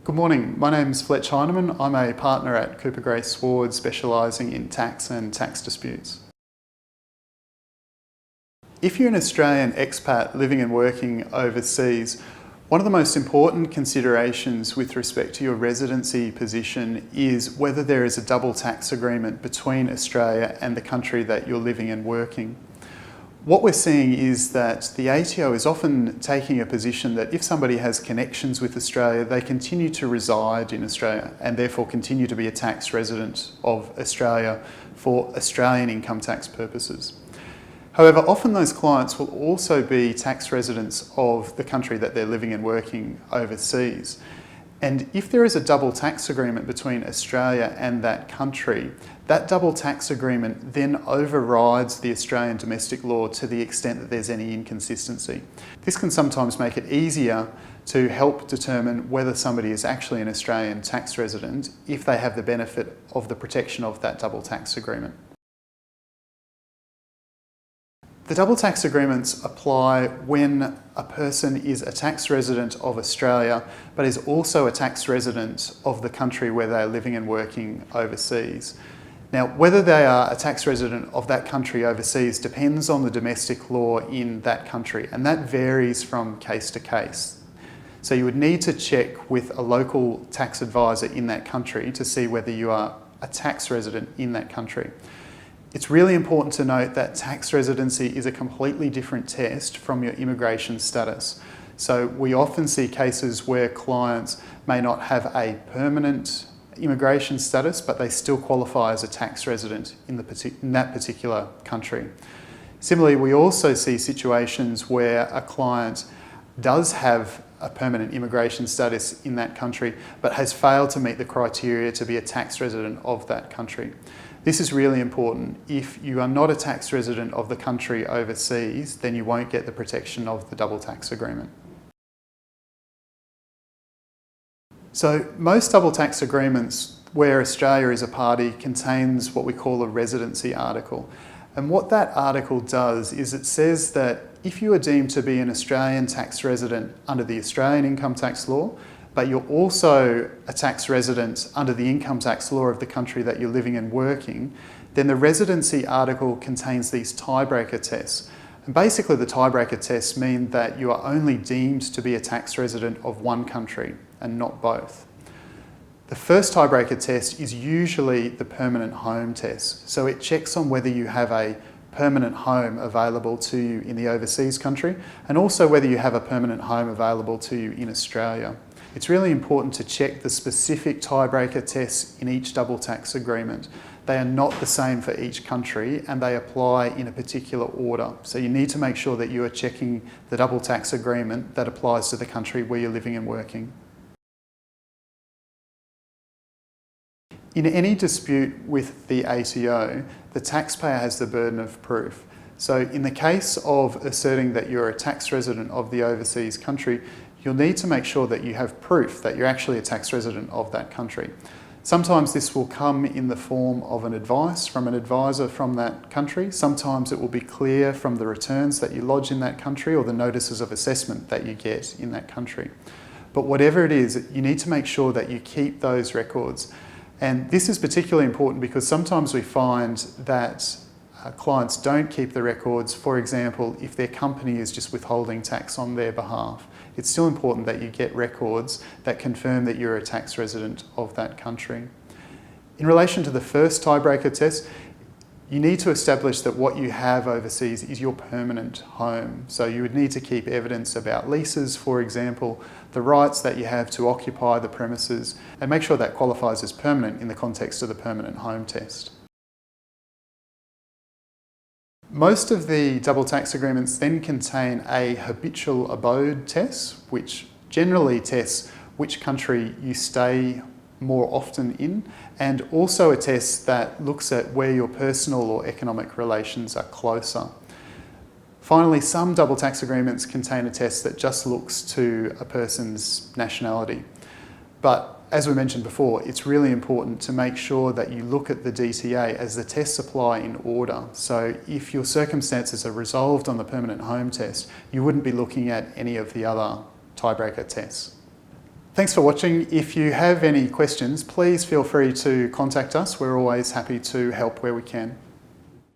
Good morning, my name is Fletch Heinemann. I'm a partner at Cooper Grace Ward specialising in tax and tax disputes. If you're an Australian expat living and working overseas, one of the most important considerations with respect to your residency position is whether there is a double tax agreement between Australia and the country that you're living and working. What we're seeing is that the ATO is often taking a position that if somebody has connections with Australia, they continue to reside in Australia and therefore continue to be a tax resident of Australia for Australian income tax purposes. However, often those clients will also be tax residents of the country that they're living and working overseas. And if there is a double tax agreement between Australia and that country, that double tax agreement then overrides the Australian domestic law to the extent that there's any inconsistency. This can sometimes make it easier to help determine whether somebody is actually an Australian tax resident if they have the benefit of the protection of that double tax agreement. The double tax agreements apply when a person is a tax resident of Australia but is also a tax resident of the country where they are living and working overseas. Now, whether they are a tax resident of that country overseas depends on the domestic law in that country, and that varies from case to case. So you would need to check with a local tax advisor in that country to see whether you are a tax resident in that country. It's really important to note that tax residency is a completely different test from your immigration status. So we often see cases where clients may not have a permanent immigration status, but they still qualify as a tax resident in that particular country. Similarly, we also see situations where a client does have a permanent immigration status in that country, but has failed to meet the criteria to be a tax resident of that country. This is really important. If you are not a tax resident of the country overseas, then you won't get the protection of the double tax agreement. So most double tax agreements where Australia is a party contains what we call a residency article. And what that article does is it says that if you are deemed to be an Australian tax resident under the Australian income tax law, but you're also a tax resident under the income tax law of the country that you're living and working, then the residency article contains these tiebreaker tests. And basically the tiebreaker tests mean that you are only deemed to be a tax resident of one country and not both. The first tiebreaker test is usually the permanent home test. So it checks on whether you have a permanent home available to you in the overseas country and also whether you have a permanent home available to you in Australia. It's really important to check the specific tiebreaker tests in each double tax agreement. They are not the same for each country and they apply in a particular order. So you need to make sure that you are checking the double tax agreement that applies to the country where you're living and working. In any dispute with the ATO, the taxpayer has the burden of proof. So in the case of asserting that you're a tax resident of the overseas country, you'll need to make sure that you have proof that you're actually a tax resident of that country. Sometimes this will come in the form of an advice from an advisor from that country. Sometimes it will be clear from the returns that you lodge in that country or the notices of assessment that you get in that country. But whatever it is, you need to make sure that you keep those records. And this is particularly important because sometimes we find that clients don't keep the records. For example, if their company is just withholding tax on their behalf, it's still important that you get records that confirm that you're a tax resident of that country. In relation to the first tiebreaker test, you need to establish that what you have overseas is your permanent home. So you would need to keep evidence about leases, for example, the rights that you have to occupy the premises, and make sure that qualifies as permanent in the context of the permanent home test. Most of the double tax agreements then contain a habitual abode test, which generally tests which country you stay more often in, and also a test that looks at where your personal or economic relations are closer. Finally, some double tax agreements contain a test that just looks to a person's nationality. But as we mentioned before, it's really important to make sure that you look at the DTA as the tests apply in order. So if your circumstances are resolved on the permanent home test, you wouldn't be looking at any of the other tiebreaker tests. Thanks for watching. If you have any questions, please feel free to contact us. We're always happy to help where we can.